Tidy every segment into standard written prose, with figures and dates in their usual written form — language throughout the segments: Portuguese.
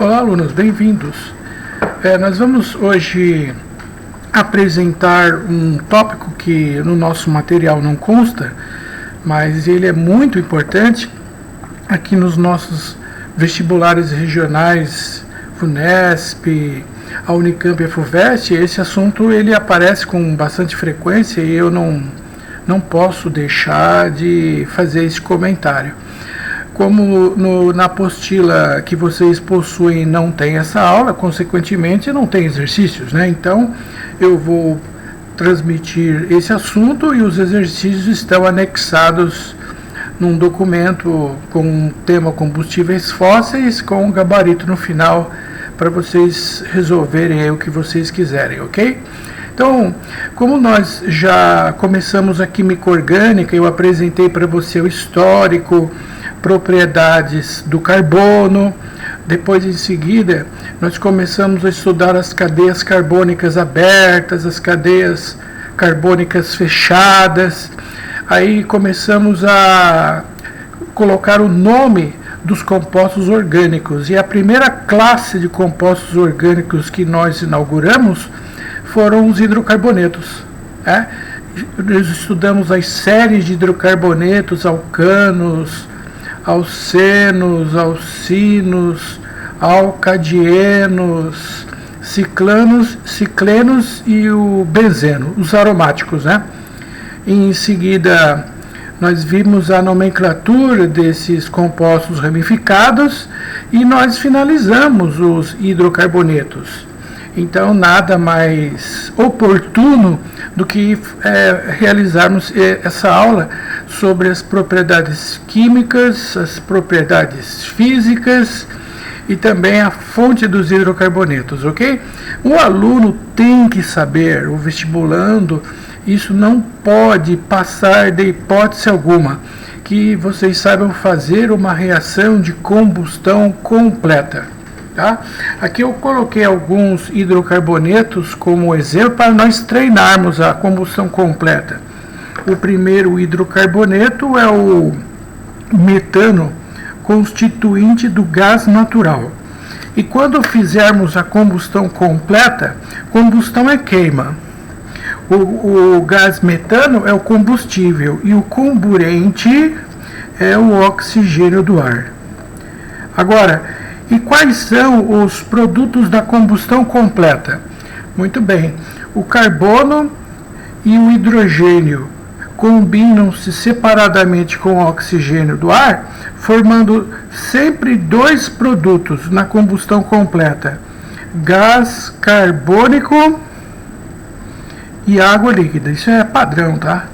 Olá, alunos, bem-vindos. Nós vamos hoje apresentar um tópico que no nosso material não consta, mas ele é muito importante aqui nos nossos vestibulares regionais, FUNESP, a Unicamp e a FUVEST. Esse assunto ele aparece com bastante frequência e eu não posso deixar de fazer esse comentário. Como na apostila que vocês possuem não tem essa aula, consequentemente não tem exercícios, né? Então eu vou transmitir esse assunto e os exercícios estão anexados num documento com o tema combustíveis fósseis, com um gabarito no final para vocês resolverem aí o que vocês quiserem, ok? Então, como nós já começamos a química orgânica, eu apresentei para você o histórico, propriedades do carbono. Depois, em seguida, nós começamos a estudar as cadeias carbônicas abertas, as cadeias carbônicas fechadas. Aí começamos a colocar o nome dos compostos orgânicos. E a primeira classe de compostos orgânicos que nós inauguramos foram os hidrocarbonetos. Nós estudamos as séries de hidrocarbonetos, alcanos, alcenos, alcinos, alcadienos, ciclenos e o benzeno, os aromáticos, né? Em seguida, nós vimos a nomenclatura desses compostos ramificados e nós finalizamos os hidrocarbonetos. Então, nada mais oportuno do que realizarmos essa aula sobre as propriedades químicas, as propriedades físicas e também a fonte dos hidrocarbonetos, ok? O aluno tem que saber, o vestibulando, isso não pode passar de hipótese alguma, que vocês saibam fazer uma reação de combustão completa. Tá? Aqui eu coloquei alguns hidrocarbonetos como exemplo para nós treinarmos a combustão completa. O primeiro hidrocarboneto é o metano, constituinte do gás natural. E quando fizermos a combustão completa, combustão é queima. O gás metano é o combustível e o comburente é o oxigênio do ar. Agora, e quais são os produtos da combustão completa? Muito bem, o carbono e o hidrogênio combinam-se separadamente com o oxigênio do ar, formando sempre dois produtos na combustão completa: gás carbônico e água líquida. Isso é padrão, tá?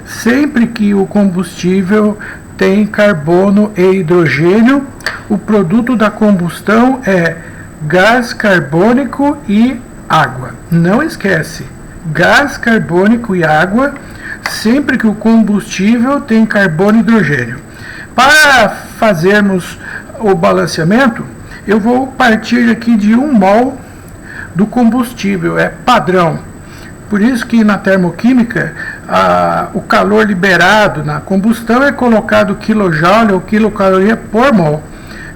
Sempre que o combustível tem carbono e hidrogênio, o produto da combustão é gás carbônico e água. Não esquece, gás carbônico e água, sempre que o combustível tem carbono e hidrogênio. Para fazermos o balanceamento, eu vou partir aqui de 1 mol do combustível, é padrão. Por isso que na termoquímica, o calor liberado na combustão é colocado quilojoule ou quilocaloria por mol,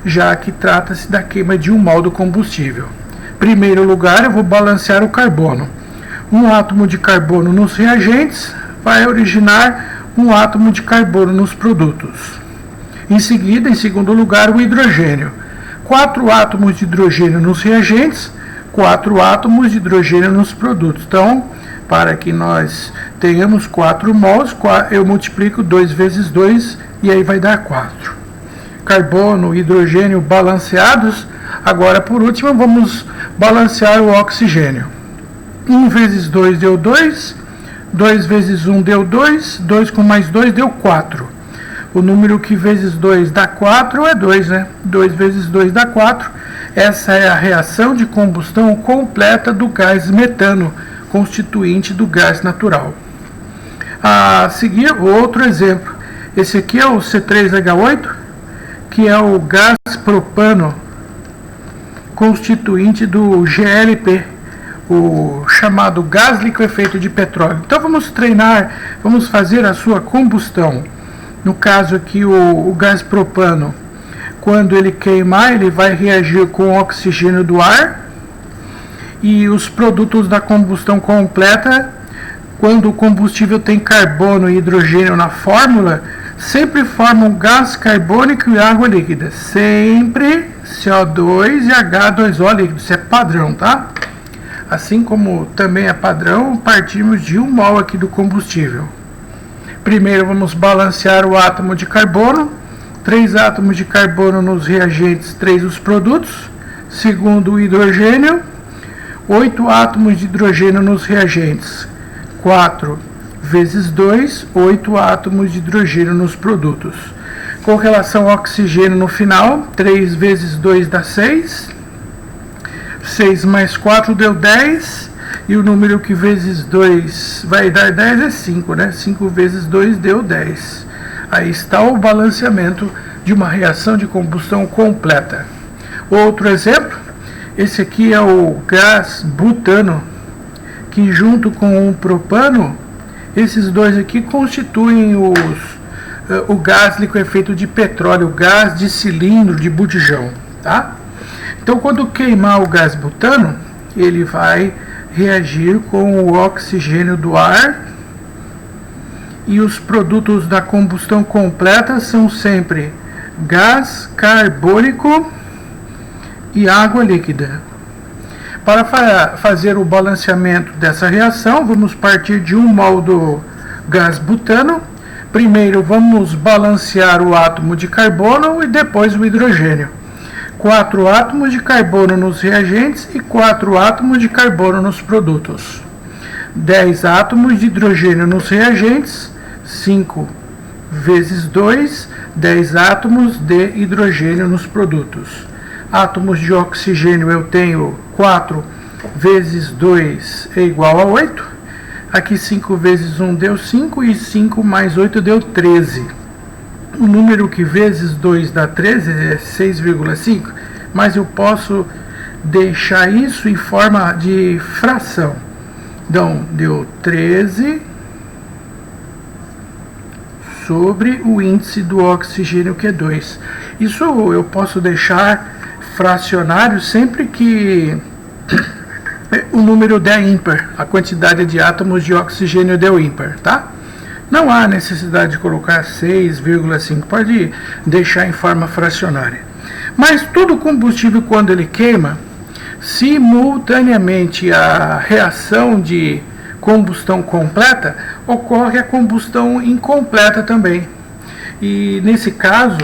já que trata-se da queima de 1 mol do combustível. Em primeiro lugar, eu vou balancear o carbono. Um átomo de carbono nos reagentes vai originar um átomo de carbono nos produtos. Em seguida, em segundo lugar, o hidrogênio. 4 átomos de hidrogênio nos reagentes, 4 átomos de hidrogênio nos produtos. Então, para que nós tenhamos 4 mols, eu multiplico 2 vezes 2 e aí vai dar 4. Carbono e hidrogênio balanceados. Agora, por último, vamos balancear o oxigênio. 1 vezes 2 deu 2, 2 vezes 1 deu 2, 2 com mais 2 deu 4. O número que vezes 2 dá 4 é 2, né? 2 vezes 2 dá 4. Essa é a reação de combustão completa do gás metano, constituinte do gás natural. A seguir, outro exemplo. Esse aqui é o C3H8, que é o gás propano, constituinte do GLP, o chamado gás liquefeito de petróleo. Então vamos treinar, vamos fazer a sua combustão. No caso aqui, o gás propano. quando ele queimar, ele vai reagir com o oxigênio do ar, e os produtos da combustão completa, quando o combustível tem carbono e hidrogênio na fórmula, sempre formam gás carbônico e água líquida. Sempre CO2 e H2O líquido. Isso é padrão, tá? Assim como também é padrão, partimos de 1 mol aqui do combustível. Primeiro vamos balancear o átomo de carbono. 3 átomos de carbono nos reagentes, 3 os produtos. Segundo, o hidrogênio. 8 átomos de hidrogênio nos reagentes. 4 vezes 2, 8 átomos de hidrogênio nos produtos. Com relação ao oxigênio no final, 3 vezes 2 dá 6. 6 mais 4 deu 10. E o número que vezes 2 vai dar 10 é 5, né? 5 vezes 2 deu 10. Aí está o balanceamento de uma reação de combustão completa. Outro exemplo, esse aqui é o gás butano, que junto com o propano, esses dois aqui constituem o gás liquefeito de petróleo, o gás de cilindro de botijão, tá? Então, quando queimar o gás butano, ele vai reagir com o oxigênio do ar, e os produtos da combustão completa são sempre gás carbônico e água líquida. Para fazer o balanceamento dessa reação, vamos partir de 1 mol do gás butano. Primeiro vamos balancear o átomo de carbono e depois o hidrogênio. 4 átomos de carbono nos reagentes e 4 átomos de carbono nos produtos. 10 átomos de hidrogênio nos reagentes, 5 vezes 2, 10 átomos de hidrogênio nos produtos. Átomos de oxigênio eu tenho 4 vezes 2 é igual a 8. Aqui 5 vezes 1 deu 5 e 5 mais 8 deu 13. O número que vezes 2 dá 13 é 6,5, mas eu posso deixar isso em forma de fração. Então, deu 13 sobre o índice do oxigênio, que é 2. Isso eu posso deixar fracionário sempre que o número der ímpar, a quantidade de átomos de oxigênio deu ímpar, tá? Não há necessidade de colocar 6,5, pode deixar em forma fracionária. Mas todo combustível, quando ele queima, simultaneamente à reação de combustão completa, ocorre a combustão incompleta também. E nesse caso,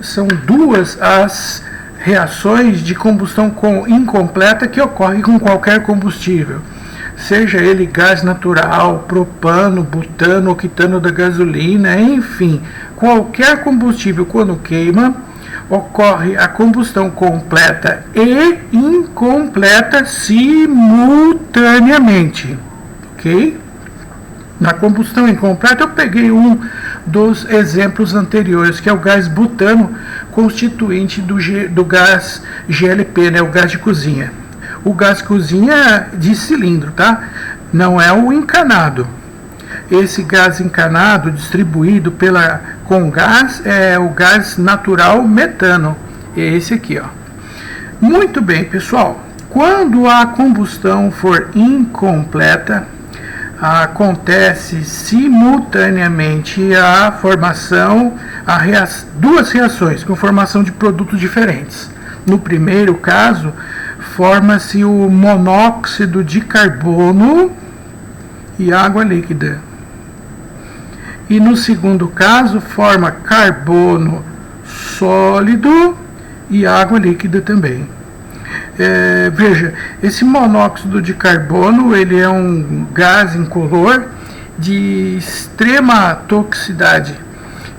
são 2 as reações de combustão incompleta que ocorrem com qualquer combustível, seja ele gás natural, propano, butano, octano da gasolina, enfim, qualquer combustível quando queima, ocorre a combustão completa e incompleta simultaneamente, ok? Na combustão incompleta eu peguei um dos exemplos anteriores, que é o gás butano, constituinte do gás GLP, né, o gás de cozinha. O gás de cozinha de cilindro, tá? Não é o encanado. Esse gás encanado distribuído com gás é o gás natural metano. É esse aqui, ó. Muito bem, pessoal. Quando a combustão for incompleta, acontece simultaneamente a formação, duas reações com formação de produtos diferentes. No primeiro caso, forma-se o monóxido de carbono e água líquida. E no segundo caso, forma carbono sólido e água líquida também. Veja, esse monóxido de carbono, ele é um gás incolor de extrema toxicidade.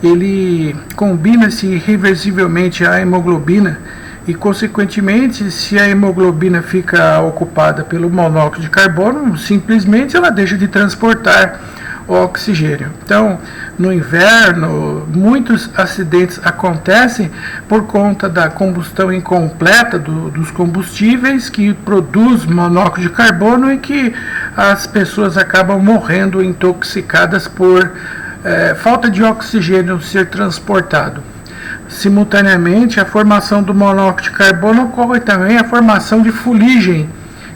Ele combina-se irreversivelmente à hemoglobina e, consequentemente, se a hemoglobina fica ocupada pelo monóxido de carbono, simplesmente ela deixa de transportar o oxigênio. Então, no inverno, muitos acidentes acontecem por conta da combustão incompleta dos combustíveis que produz monóxido de carbono e que as pessoas acabam morrendo intoxicadas por falta de oxigênio ser transportado. simultaneamente à formação do monóxido de carbono, ocorre também a formação de fuligem,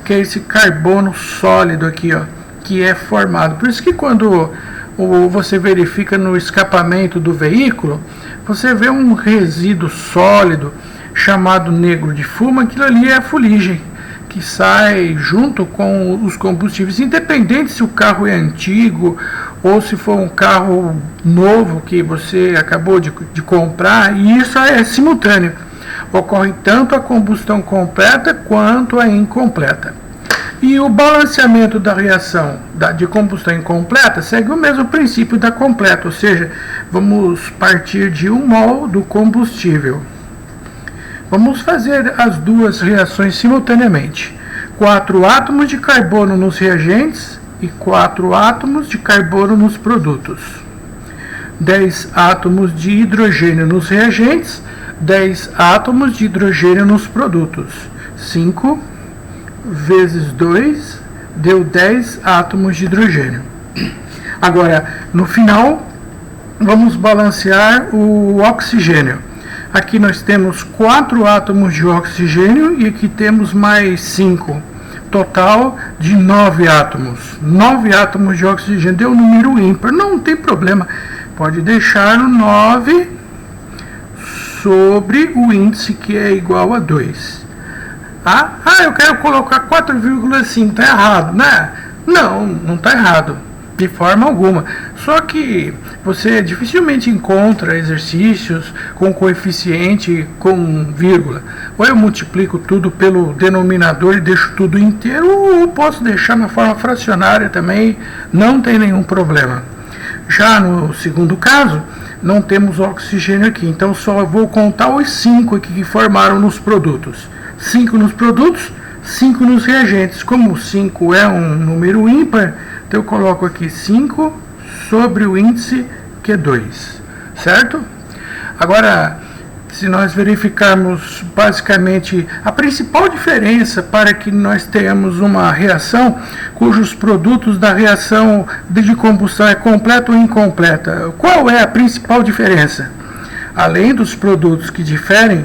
que é esse carbono sólido aqui, ó, que é formado. Por isso que quando você verifica no escapamento do veículo, você vê um resíduo sólido chamado negro de fumo. Aquilo ali é a fuligem, que sai junto com os combustíveis, independente se o carro é antigo ou se for um carro novo que você acabou de comprar, e isso é simultâneo. Ocorre tanto a combustão completa quanto a incompleta. E o balanceamento da reação de combustão incompleta segue o mesmo princípio da completa, ou seja, vamos partir de 1 mol do combustível. Vamos fazer as duas reações simultaneamente. 4 átomos de carbono nos reagentes e 4 átomos de carbono nos produtos. 10 átomos de hidrogênio nos reagentes, 10 átomos de hidrogênio nos produtos. 5 vezes 2 deu 10 átomos de hidrogênio. Agora, no final, vamos balancear o oxigênio. Aqui nós temos 4 átomos de oxigênio e aqui temos mais 5. Total de 9 átomos. 9 átomos de oxigênio. Deu um número ímpar. Não tem problema. Pode deixar o 9 sobre o índice, que é igual a 2. Eu quero colocar 4,5. Está errado, né? Não está errado. De forma alguma. Só que você dificilmente encontra exercícios com coeficiente com vírgula. Ou eu multiplico tudo pelo denominador e deixo tudo inteiro, ou posso deixar na forma fracionária também, não tem nenhum problema. Já no segundo caso, não temos oxigênio aqui, então só vou contar os 5 aqui que formaram nos produtos. 5 nos produtos, 5 nos reagentes. Como 5 é um número ímpar, então eu coloco aqui 5 sobre o índice, que é 2, certo? Agora, se nós verificarmos basicamente a principal diferença para que nós tenhamos uma reação cujos produtos da reação de combustão é completa ou incompleta, qual é a principal diferença? Além dos produtos que diferem,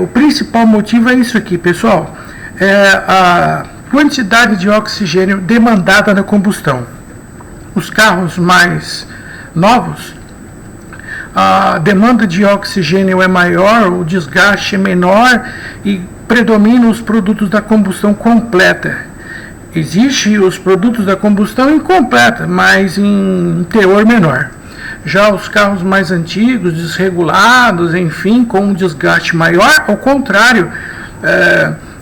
o principal motivo é isso aqui, pessoal, é a quantidade de oxigênio demandada na combustão. Os carros mais novos, a demanda de oxigênio é maior, o desgaste é menor e predominam os produtos da combustão completa. Existem os produtos da combustão incompleta, mas em teor menor. Já os carros mais antigos, desregulados, enfim, com um desgaste maior, ao contrário,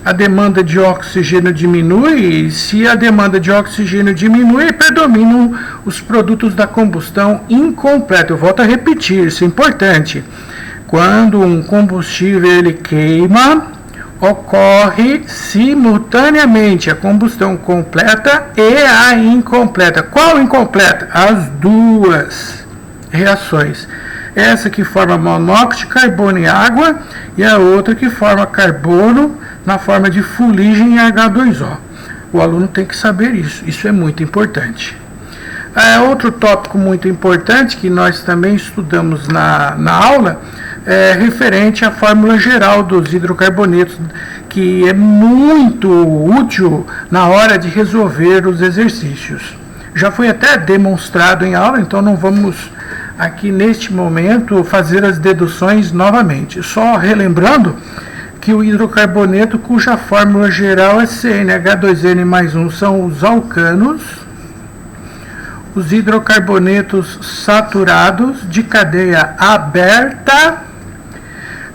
a demanda de oxigênio diminui, e se a demanda de oxigênio diminui, predominam os produtos da combustão incompleta. Eu volto a repetir, isso é importante. Quando um combustível ele queima, ocorre simultaneamente a combustão completa e a incompleta. Qual incompleta? As duas reações. Essa que forma monóxido de carbono e água, e a outra que forma carbono na forma de fuligem e H2O. O aluno tem que saber isso. Isso é muito importante. Outro tópico muito importante que nós também estudamos na aula é referente à fórmula geral dos hidrocarbonetos, que é muito útil na hora de resolver os exercícios. Já foi até demonstrado em aula, então não vamos aqui neste momento fazer as deduções novamente. Só relembrando que o hidrocarboneto, cuja fórmula geral é CnH2n mais 1, são os alcanos. Os hidrocarbonetos saturados de cadeia aberta,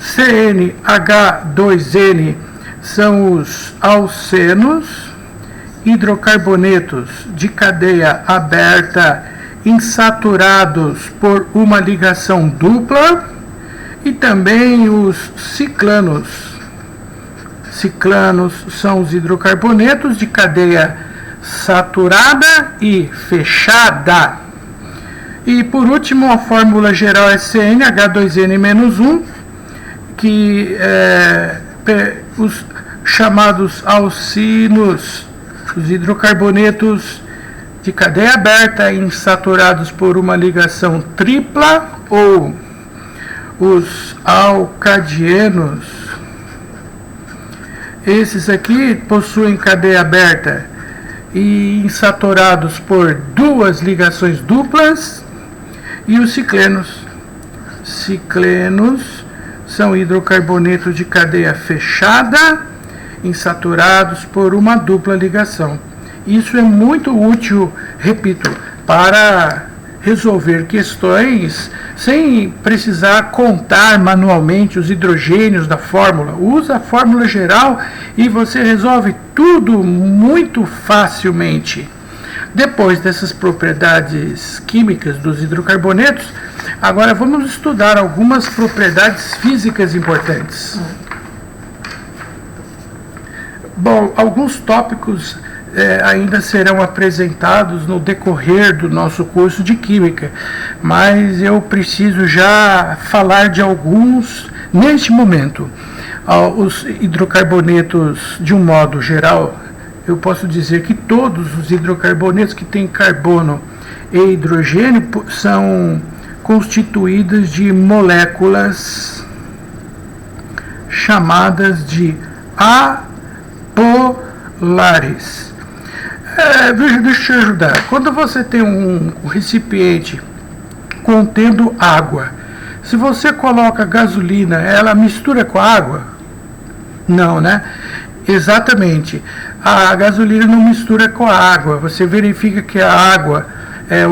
CnH2n, são os alcenos. Hidrocarbonetos de cadeia aberta insaturados por uma ligação dupla, e também os ciclanos. Ciclanos são os hidrocarbonetos de cadeia saturada e fechada. E por último, a fórmula geral é CnH2n-1, que os chamados alcinos, os hidrocarbonetos de cadeia aberta insaturados por uma ligação tripla, ou os alcadienos. Esses aqui possuem cadeia aberta e insaturados por duas ligações duplas. E os ciclenos. Ciclenos são hidrocarbonetos de cadeia fechada, insaturados por uma dupla ligação. Isso é muito útil, repito, para resolver questões sem precisar contar manualmente os hidrogênios da fórmula. Usa a fórmula geral e você resolve tudo muito facilmente. Depois dessas propriedades químicas dos hidrocarbonetos, agora vamos estudar algumas propriedades físicas importantes. Bom, alguns tópicos ainda serão apresentados no decorrer do nosso curso de Química, mas eu preciso já falar de alguns neste momento. Os hidrocarbonetos, de um modo geral, eu posso dizer que todos os hidrocarbonetos que têm carbono e hidrogênio são constituídos de moléculas chamadas de apolares. Deixa eu te ajudar. Quando você tem um recipiente contendo água, se você coloca gasolina, ela mistura com a água? Não, né? Exatamente. A gasolina não mistura com a água. Você verifica que a água,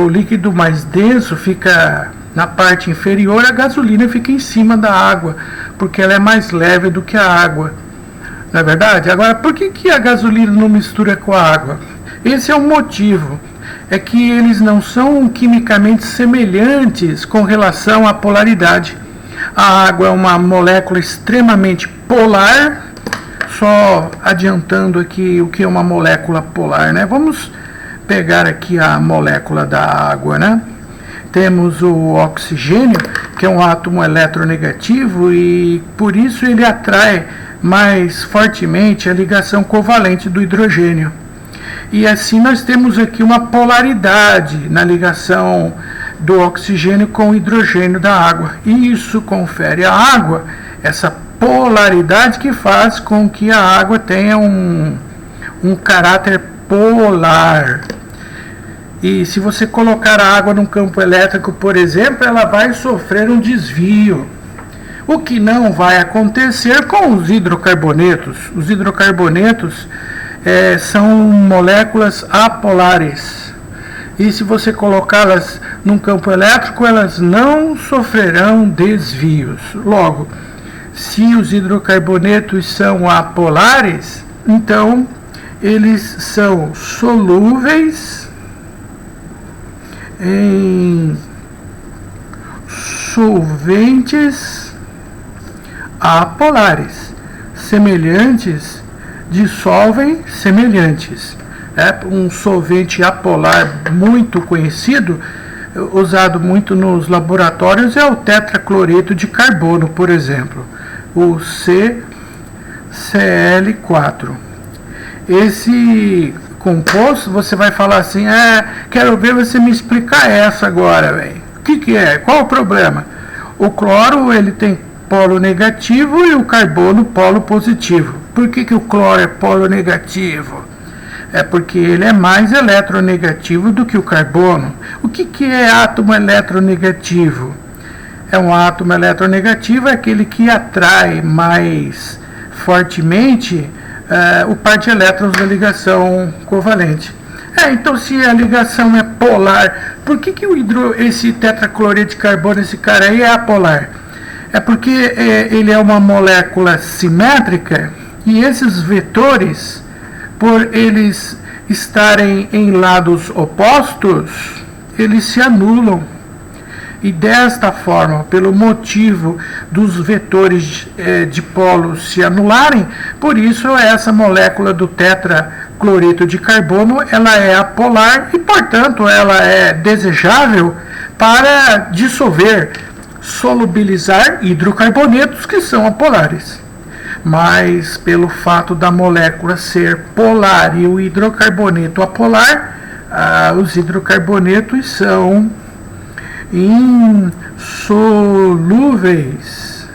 o líquido mais denso fica na parte inferior, a gasolina fica em cima da água, porque ela é mais leve do que a água. Não é verdade? Agora, por que a gasolina não mistura com a água? Esse é o motivo. É que eles não são quimicamente semelhantes com relação à polaridade. A água é uma molécula extremamente polar. Só adiantando aqui o que é uma molécula polar, né? Vamos pegar aqui a molécula da água, né? Temos o oxigênio, que é um átomo eletronegativo e por isso ele atrai mais fortemente a ligação covalente do hidrogênio. E assim nós temos aqui uma polaridade na ligação do oxigênio com o hidrogênio da água. E isso confere à água essa polaridade que faz com que a água tenha um caráter polar. E se você colocar a água num campo elétrico, por exemplo, ela vai sofrer um desvio. O que não vai acontecer com os hidrocarbonetos. Os hidrocarbonetos são moléculas apolares. E se você colocá-las num campo elétrico, elas não sofrerão desvios. Logo, se os hidrocarbonetos são apolares, então eles são solúveis em solventes apolares. Semelhantes dissolvem semelhantes. Um solvente apolar muito conhecido, usado muito nos laboratórios, é o tetracloreto de carbono, por exemplo, o CCl4. Esse composto, você vai falar assim, quero ver você me explicar essa agora, velho. O que é? Qual o problema? O cloro, ele tem polo negativo e o carbono polo positivo. Por que o cloro é polo negativo? É porque ele é mais eletronegativo do que o carbono. O que é átomo eletronegativo? Um átomo eletronegativo é aquele que atrai mais fortemente o par de elétrons da ligação covalente. Então se a ligação é polar, por que esse tetracloreto de carbono, esse cara aí, é apolar? É porque ele é uma molécula simétrica e esses vetores, por eles estarem em lados opostos, eles se anulam. E desta forma, pelo motivo dos vetores de polos se anularem, por isso essa molécula do tetracloreto de carbono, ela é apolar e, portanto, ela é desejável para dissolver, solubilizar hidrocarbonetos que são apolares. Mas pelo fato da molécula ser polar e o hidrocarboneto apolar, os hidrocarbonetos são insolúveis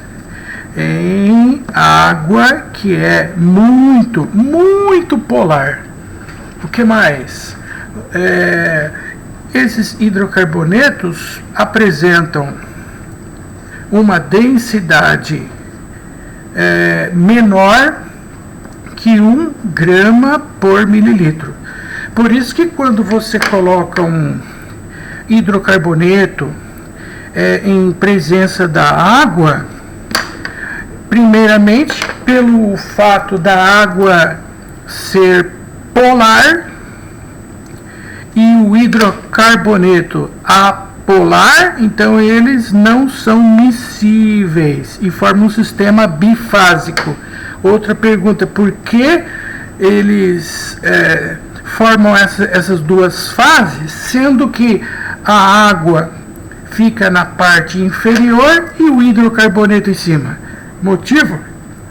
em água que é muito, muito polar. O que mais? Esses hidrocarbonetos apresentam uma densidade menor que 1 grama por mililitro. Por isso que quando você coloca um hidrocarboneto em presença da água, primeiramente pelo fato da água ser polar e o hidrocarboneto apolar, então eles não são miscíveis e formam um sistema bifásico. Outra pergunta, por que eles formam essas duas fases, sendo que a água fica na parte inferior e o hidrocarboneto em cima? Motivo?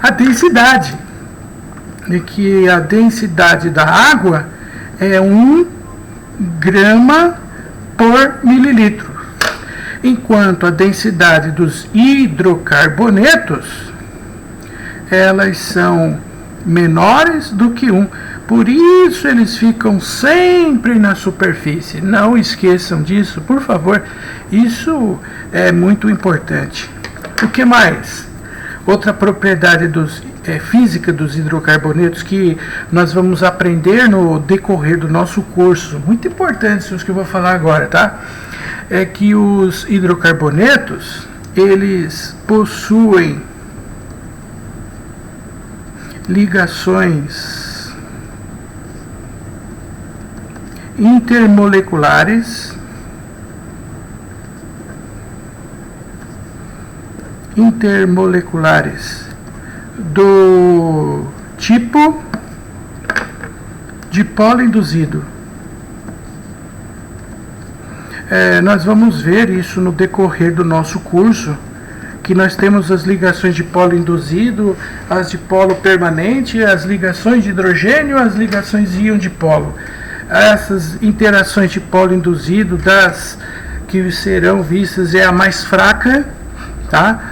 A densidade. De que a densidade da água é 1 grama por mililitro, enquanto a densidade dos hidrocarbonetos, elas são menores do que 1. Por isso eles ficam sempre na superfície. Não esqueçam disso, por favor. Isso é muito importante. O que mais? Outra propriedade física dos hidrocarbonetos que nós vamos aprender no decorrer do nosso curso, muito importante isso que eu vou falar agora, tá? É que os hidrocarbonetos, eles possuem ligações intermoleculares do tipo de polo induzido. Nós vamos ver isso no decorrer do nosso curso, que nós temos as ligações de polo induzido, as de polo permanente, as ligações de hidrogênio, as ligações de íon dipolo. Essas interações de polo induzido, das que serão vistas, é a mais fraca, tá?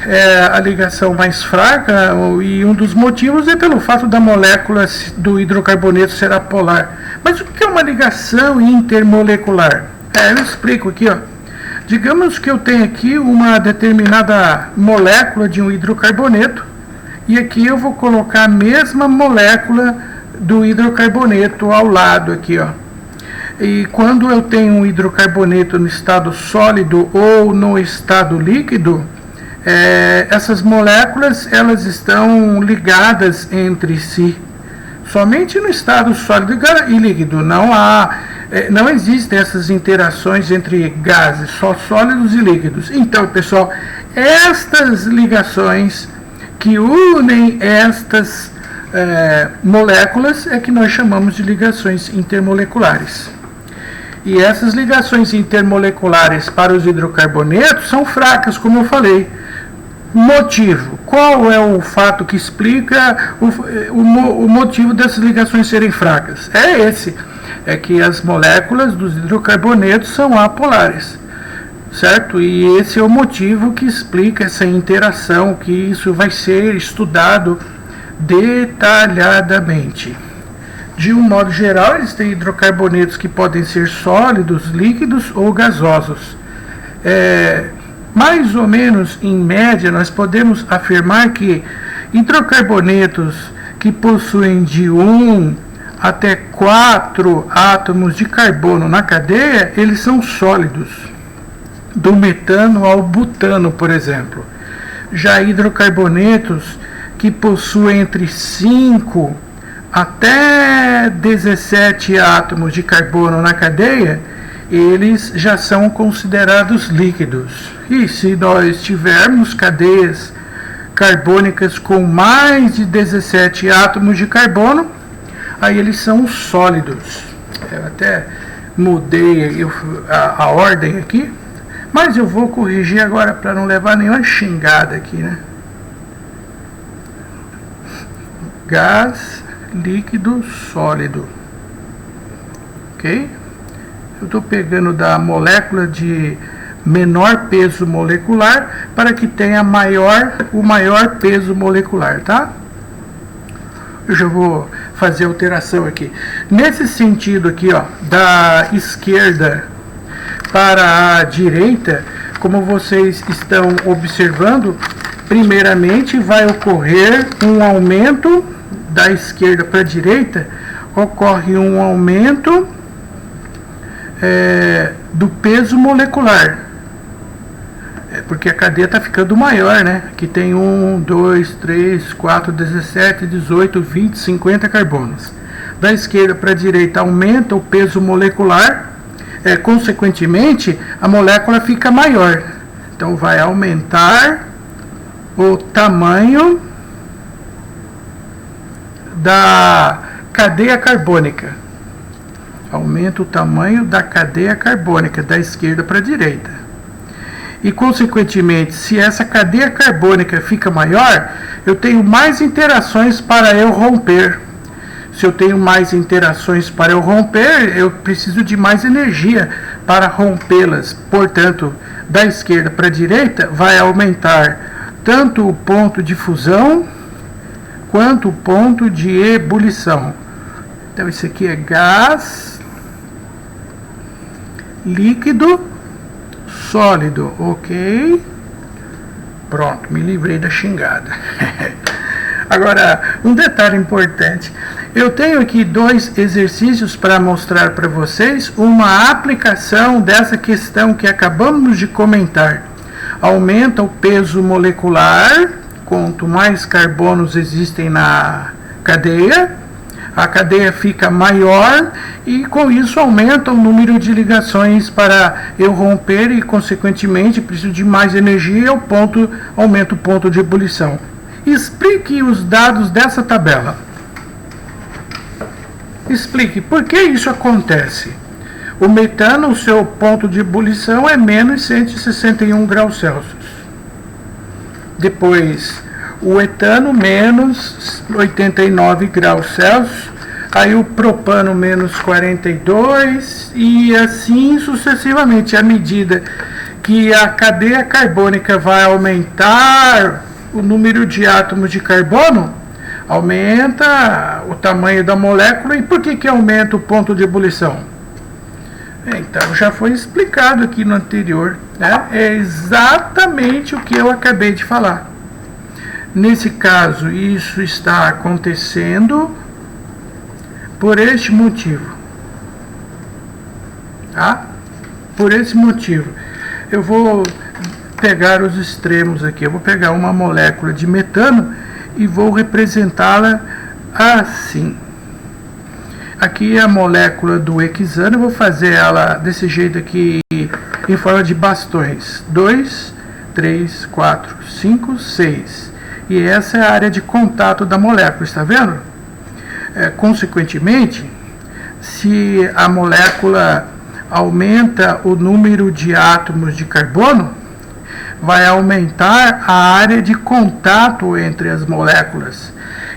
É a ligação mais fraca, e um dos motivos é pelo fato da molécula do hidrocarboneto ser apolar. Mas o que é uma ligação intermolecular? Eu explico aqui, ó. Digamos que eu tenho aqui uma determinada molécula de um hidrocarboneto, e aqui eu vou colocar a mesma molécula do hidrocarboneto ao lado aqui, ó. E quando eu tenho um hidrocarboneto no estado sólido ou no estado líquido, essas moléculas, elas estão ligadas entre si. Somente no estado sólido e líquido. Não existem essas interações entre gases, só sólidos e líquidos. Então, pessoal, estas ligações que unem estas moléculas é que nós chamamos de ligações intermoleculares. E essas ligações intermoleculares para os hidrocarbonetos são fracas, como eu falei. Motivo. Qual é o fato que explica o motivo dessas ligações serem fracas? É esse. É que as moléculas dos hidrocarbonetos são apolares. Certo? E esse é o motivo que explica essa interação, que isso vai ser estudado detalhadamente. De um modo geral, existem hidrocarbonetos que podem ser sólidos, líquidos ou gasosos. Mais ou menos, em média, nós podemos afirmar que hidrocarbonetos que possuem de 1 até 4 átomos de carbono na cadeia, eles são sólidos, do metano ao butano, por exemplo. Já hidrocarbonetos que possuem entre 5 até 17 átomos de carbono na cadeia, eles já são considerados líquidos. E se nós tivermos cadeias carbônicas com mais de 17 átomos de carbono, aí eles são sólidos. Eu até mudei a ordem aqui, mas eu vou corrigir agora para não levar nenhuma xingada aqui, né? Gás, líquido, sólido. Ok? Eu estou pegando da molécula de menor peso molecular para que tenha o maior peso molecular, tá? Eu já vou fazer alteração aqui. Nesse sentido aqui, ó, da esquerda para a direita, como vocês estão observando, primeiramente vai ocorrer um aumento da esquerda para a direita, ocorre um aumento do peso molecular, porque a cadeia está ficando maior, né? Aqui tem 1, 2, 3, 4, 17, 18, 20, 50 carbonos. Da esquerda para a direita aumenta o peso molecular, consequentemente a molécula fica maior. Então vai aumentar o tamanho da cadeia carbônica. Aumenta o tamanho da cadeia carbônica da esquerda para a direita. E, consequentemente, se essa cadeia carbônica fica maior, eu tenho mais interações para eu romper. Se eu tenho mais interações para eu romper, eu preciso de mais energia para rompê-las. Portanto, da esquerda para a direita, vai aumentar tanto o ponto de fusão quanto o ponto de ebulição. Então, isso aqui é gás, líquido, sólido, ok? Pronto, me livrei da xingada. Agora, um detalhe importante. Eu tenho aqui 2 exercícios para mostrar para vocês uma aplicação dessa questão que acabamos de comentar. Aumenta o peso molecular, quanto mais carbonos existem na cadeia, a cadeia fica maior e com isso aumenta o número de ligações para eu romper e, consequentemente, preciso de mais energia e aumenta o ponto de ebulição. Explique os dados dessa tabela. Explique por que isso acontece. O metano, o seu ponto de ebulição é menos 161 graus Celsius. Depois, o etano, menos 89 graus Celsius. Aí o propano, menos 42, e assim sucessivamente. À medida que a cadeia carbônica vai aumentar o número de átomos de carbono, aumenta o tamanho da molécula. E por que aumenta o ponto de ebulição? Então, já foi explicado aqui no anterior, né? É exatamente o que eu acabei de falar. Nesse caso, isso está acontecendo por este motivo. Tá? Por esse motivo. Eu vou pegar os extremos aqui. Eu vou pegar uma molécula de metano e vou representá-la assim. Aqui é a molécula do hexano. Eu vou fazer ela desse jeito aqui, em forma de bastões. 2, 3, 4, 5, 6. E essa é a área de contato da molécula, está vendo? Consequentemente, se a molécula aumenta o número de átomos de carbono, vai aumentar a área de contato entre as moléculas.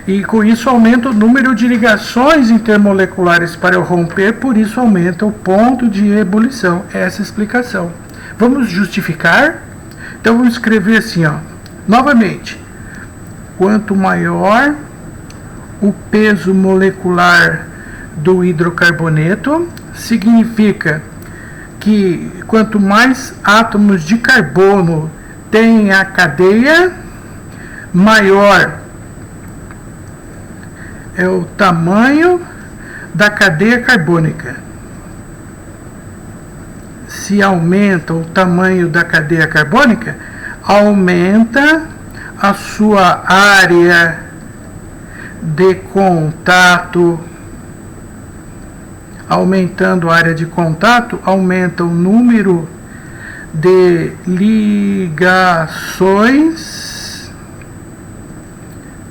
E com isso aumenta o número de ligações intermoleculares para eu romper, por isso aumenta o ponto de ebulição. Essa é a explicação. Vamos justificar? Então vamos escrever assim, ó. Novamente. Quanto maior o peso molecular do hidrocarboneto, significa que quanto mais átomos de carbono tem a cadeia, maior é o tamanho da cadeia carbônica. Se aumenta o tamanho da cadeia carbônica, aumenta a sua área de contato. Aumentando a área de contato, aumenta o número de ligações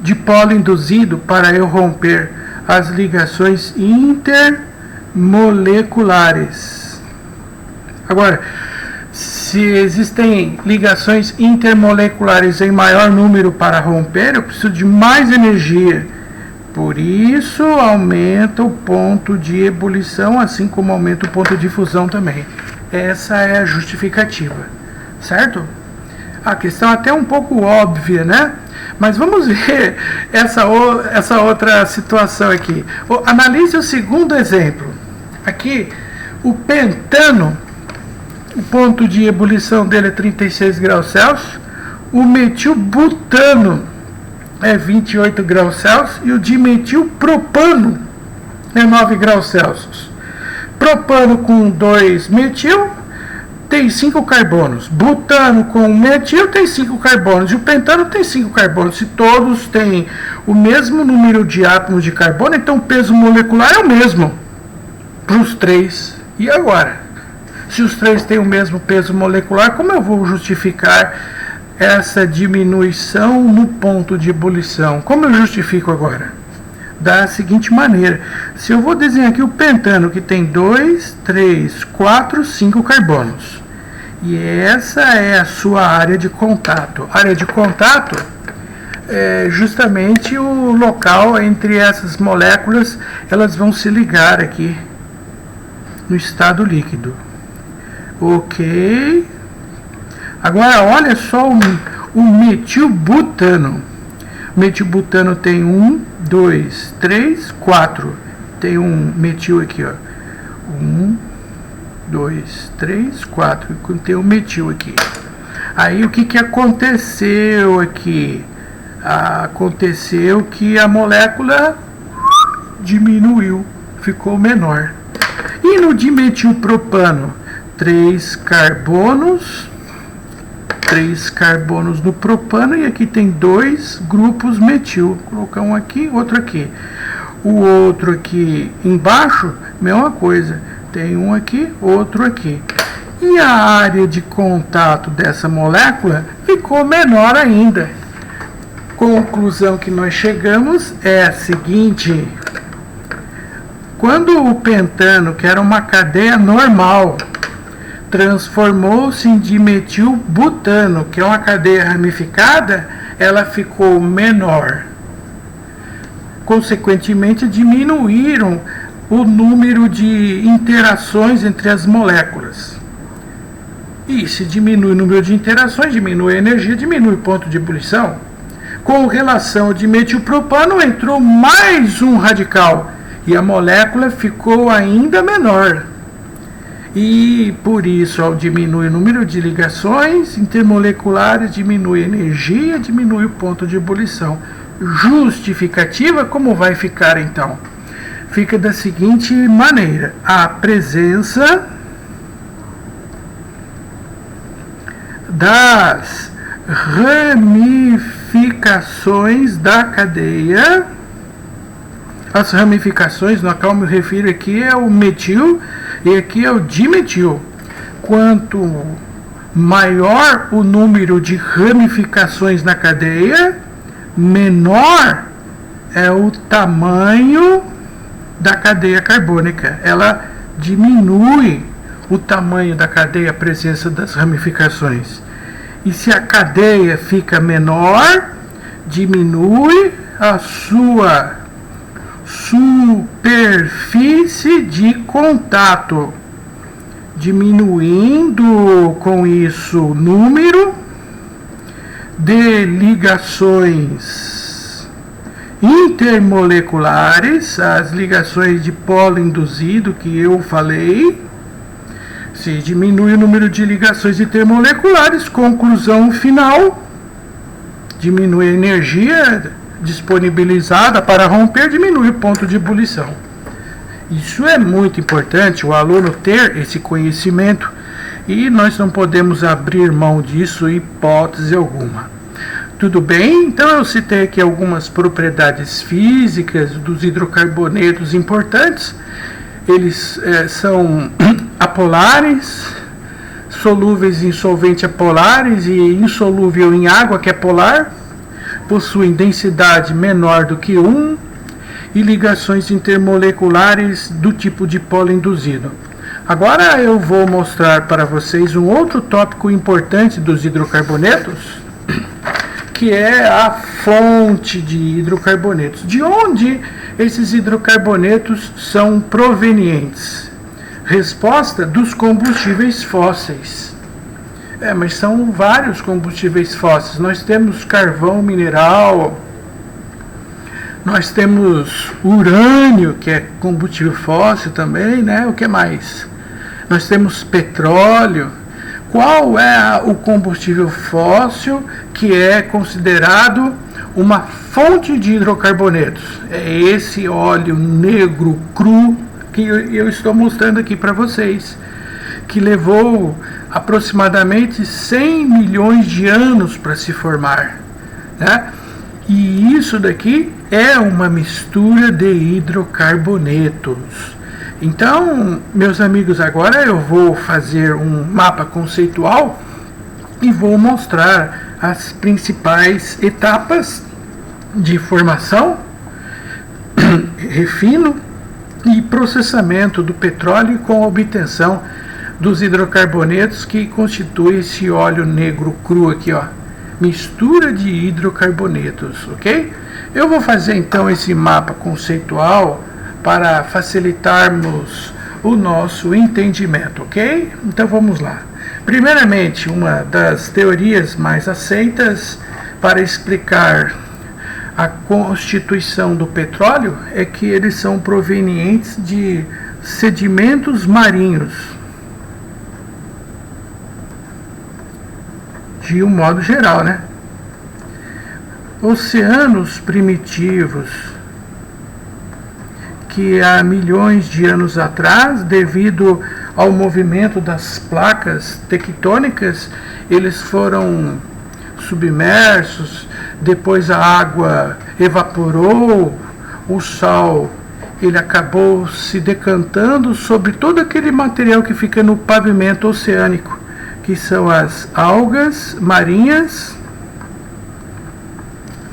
de polo induzido para eu romper as ligações intermoleculares. Agora, se existem ligações intermoleculares em maior número para romper, eu preciso de mais energia Por isso aumenta o ponto de ebulição, assim como aumenta o ponto de fusão também. Essa é a justificativa, certo? A questão é até um pouco óbvia, né? Mas vamos ver essa outra situação aqui. Analise o segundo exemplo. Aqui, o pentano, o ponto de ebulição dele é 36 graus Celsius. O metilbutano é 28 graus Celsius e o dimetilpropano é 9 graus Celsius. Propano com 2 metil tem 5 carbonos. Butano com metil tem 5 carbonos. E o pentano tem 5 carbonos. Se todos têm o mesmo número de átomos de carbono, então o peso molecular é o mesmo para os três. E agora? Se os três têm o mesmo peso molecular, como eu vou justificar essa diminuição no ponto de ebulição? Como eu justifico agora? Da seguinte maneira: se eu vou desenhar aqui o pentano, que tem 2, 3, 4, 5 carbonos, e essa é a sua área de contato. A área de contato é justamente o local entre essas moléculas, elas vão se ligar aqui no estado líquido. Ok. Agora, olha só o metilbutano. O metilbutano tem 1, 2, 3, 4. Tem um metil aqui, ó. 1, 2, 3, 4. Tem um metil aqui. Aí, o que aconteceu aqui? Aconteceu que a molécula diminuiu, ficou menor. E no dimetilpropano, 3 carbonos no propano, e aqui tem 2 grupos metil. Vou colocar um aqui, outro aqui. O outro aqui embaixo, mesma coisa. Tem um aqui, outro aqui. E a área de contato dessa molécula ficou menor ainda. Conclusão que nós chegamos é a seguinte: quando o pentano, que era uma cadeia normal, transformou-se em dimetilbutano, que é uma cadeia ramificada, ela ficou menor. Consequentemente, diminuíram o número de interações entre as moléculas. E se diminui o número de interações, diminui a energia, diminui o ponto de ebulição. Com relação ao dimetilpropano, entrou mais um radical e a molécula ficou ainda menor. E por isso, ao diminuir o número de ligações intermoleculares, diminui a energia, diminui o ponto de ebulição. Justificativa, como vai ficar então? Fica da seguinte maneira: a presença das ramificações da cadeia. As ramificações, no qual me refiro aqui, é o metil e aqui é o dimetil. Quanto maior o número de ramificações na cadeia, menor é o tamanho da cadeia carbônica. Ela diminui o tamanho da cadeia, a presença das ramificações. E se a cadeia fica menor, diminui a sua superfície de contato, diminuindo com isso o número de ligações intermoleculares, as ligações de polo induzido que eu falei. Se diminui o número de ligações intermoleculares, conclusão final, diminui a energia disponibilizada para romper, diminui o ponto de ebulição. Isso é muito importante, o aluno ter esse conhecimento, e nós não podemos abrir mão disso, hipótese alguma. Tudo bem? Então eu citei aqui algumas propriedades físicas dos hidrocarbonetos importantes. Eles são apolares, solúveis em solvente apolares e insolúvel em água, que é polar. Possuem densidade menor do que 1 e ligações intermoleculares do tipo de polo induzido. Agora eu vou mostrar para vocês um outro tópico importante dos hidrocarbonetos, que que é a fonte de hidrocarbonetos. De onde esses hidrocarbonetos são provenientes? Resposta: dos combustíveis fósseis. Mas são vários combustíveis fósseis. Nós temos carvão mineral, nós temos urânio, que é combustível fóssil também, né? O que mais? Nós temos petróleo. Qual é o combustível fóssil que é considerado uma fonte de hidrocarbonetos? É esse óleo negro cru que eu estou mostrando aqui para vocês, que levou aproximadamente 100 milhões de anos para se formar, né? E isso daqui é uma mistura de hidrocarbonetos. Então, meus amigos, agora eu vou fazer um mapa conceitual e vou mostrar as principais etapas de formação, refino e processamento do petróleo com a obtenção dos hidrocarbonetos que constitui esse óleo negro cru aqui, ó. Mistura de hidrocarbonetos, ok? Eu vou fazer então esse mapa conceitual para facilitarmos o nosso entendimento, ok? Então vamos lá. Primeiramente, uma das teorias mais aceitas para explicar a constituição do petróleo é que eles são provenientes de sedimentos marinhos, de um modo geral, né? Oceanos primitivos, que há milhões de anos atrás, devido ao movimento das placas tectônicas, eles foram submersos, depois a água evaporou, o sal ele acabou se decantando sobre todo aquele material que fica no pavimento oceânico, que são as algas marinhas,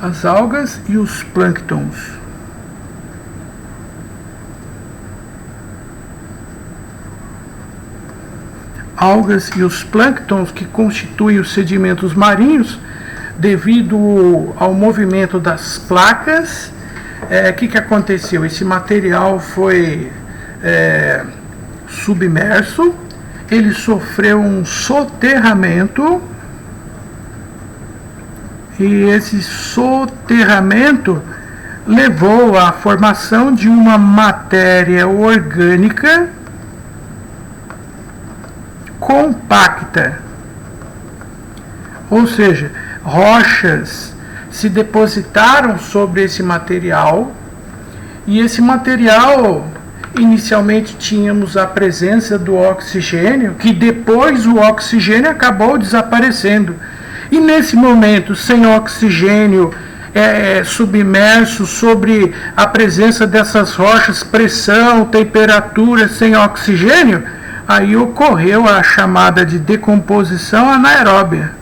as algas e os plânctons. Algas e os plânctons que constituem os sedimentos marinhos, devido ao movimento das placas. Que aconteceu? Esse material foi submerso, ele sofreu um soterramento, e esse soterramento levou à formação de uma matéria orgânica compacta, ou seja, rochas se depositaram sobre esse material, e esse material, inicialmente tínhamos a presença do oxigênio, que depois o oxigênio acabou desaparecendo, e nesse momento, sem oxigênio, submerso sobre a presença dessas rochas, pressão, temperatura, sem oxigênio, aí ocorreu a chamada de decomposição anaeróbia.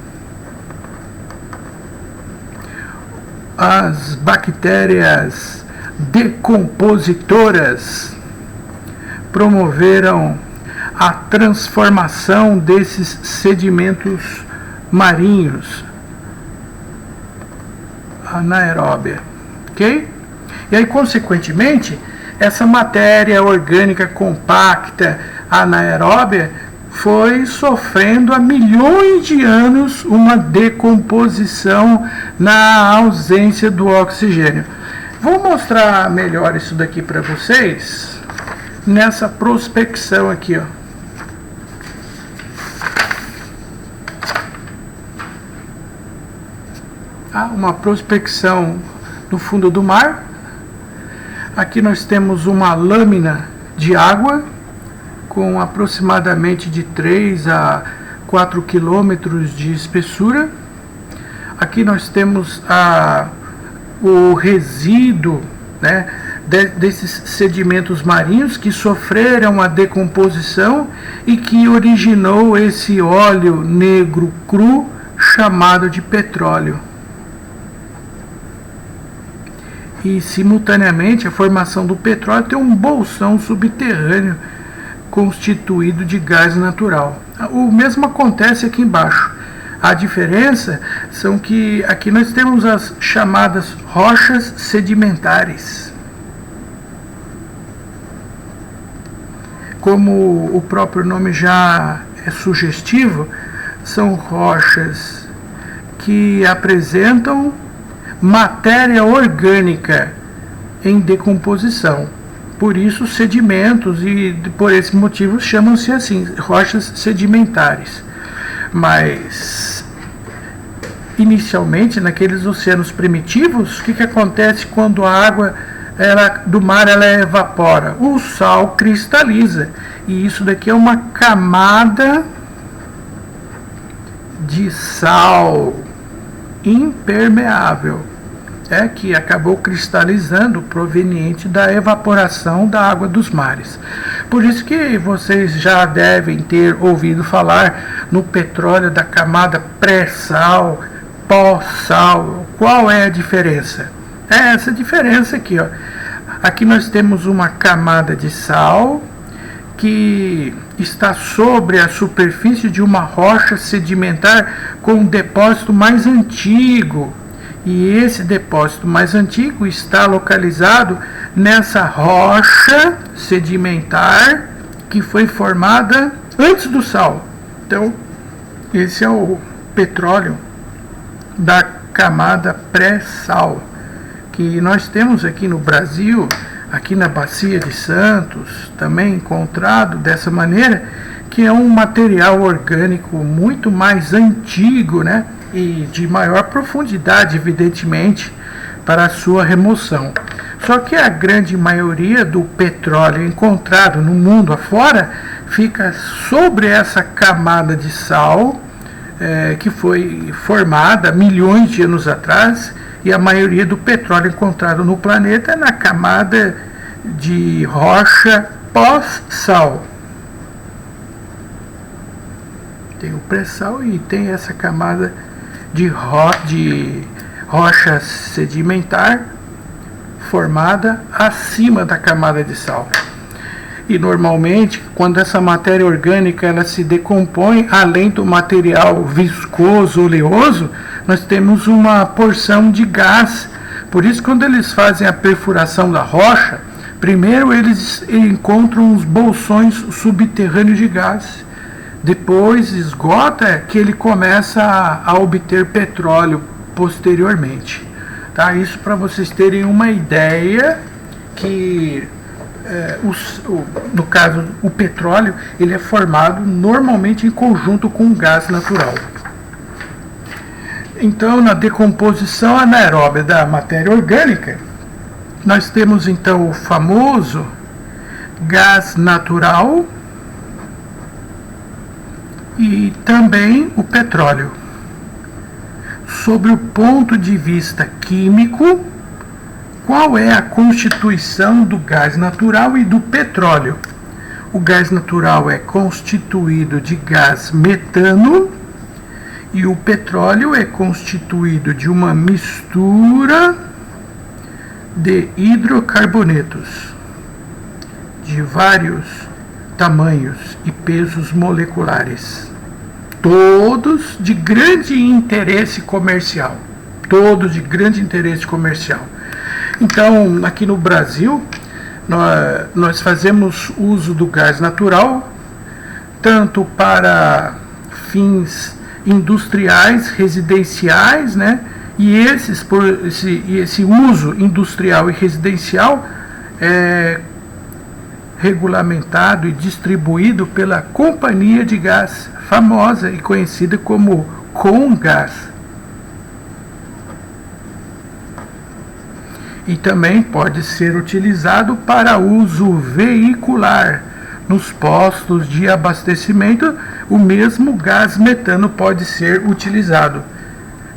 As bactérias decompositoras promoveram a transformação desses sedimentos marinhos, anaeróbia, ok? E aí, consequentemente, essa matéria orgânica compacta, anaeróbia, foi sofrendo há milhões de anos uma decomposição na ausência do oxigênio. Vou mostrar melhor isso daqui para vocês nessa prospecção aqui, ó. Uma prospecção no fundo do mar. Aqui nós temos uma lâmina de água com aproximadamente de 3 a 4 quilômetros de espessura. Aqui nós temos o resíduo, né, desses sedimentos marinhos que sofreram a decomposição e que originou esse óleo negro cru chamado de petróleo. E simultaneamente a formação do petróleo tem um bolsão subterrâneo constituído de gás natural. O mesmo acontece aqui embaixo. A diferença são que aqui nós temos as chamadas rochas sedimentares. Como o próprio nome já é sugestivo, são rochas que apresentam matéria orgânica em decomposição. Por isso, sedimentos, e por esse motivo chamam-se assim, rochas sedimentares. Mas, inicialmente, naqueles oceanos primitivos, o que acontece quando a água do mar ela evapora? O sal cristaliza. E isso daqui é uma camada de sal impermeável, que acabou cristalizando proveniente da evaporação da água dos mares. Por isso que vocês já devem ter ouvido falar no petróleo da camada pré-sal, pós-sal. Qual é a diferença? É essa diferença aqui, ó. Aqui nós temos uma camada de sal que está sobre a superfície de uma rocha sedimentar com um depósito mais antigo. E esse depósito mais antigo está localizado nessa rocha sedimentar que foi formada antes do sal. Então, esse é o petróleo da camada pré-sal, que nós temos aqui no Brasil, aqui na Bacia de Santos, também encontrado dessa maneira, que é um material orgânico muito mais antigo, né? E de maior profundidade, evidentemente, para a sua remoção. Só que a grande maioria do petróleo encontrado no mundo afora fica sobre essa camada de sal que foi formada milhões de anos atrás, e a maioria do petróleo encontrado no planeta é na camada de rocha pós-sal. Tem o pré-sal e tem essa camada de rocha sedimentar formada acima da camada de sal. E normalmente, quando essa matéria orgânica ela se decompõe, além do material viscoso, oleoso, nós temos uma porção de gás. Por isso, quando eles fazem a perfuração da rocha, primeiro eles encontram os bolsões subterrâneos de gás. Depois esgota que ele começa a obter petróleo posteriormente. Tá? Isso para vocês terem uma ideia que, no caso, o petróleo ele é formado normalmente em conjunto com o gás natural. Então, na decomposição anaeróbia da matéria orgânica, nós temos então o famoso gás natural e também o petróleo. Sobre o ponto de vista químico, qual é a constituição do gás natural e do petróleo? O gás natural é constituído de gás metano e o petróleo é constituído de uma mistura de hidrocarbonetos de vários tamanhos e pesos moleculares, todos de grande interesse comercial. Todos de grande interesse comercial. Então, aqui no Brasil, nós fazemos uso do gás natural, tanto para fins industriais, residenciais, né? E esse uso industrial e residencial é regulamentado e distribuído pela companhia de gás famosa e conhecida como Comgás. E também pode ser utilizado para uso veicular. Nos postos de abastecimento, o mesmo gás metano pode ser utilizado.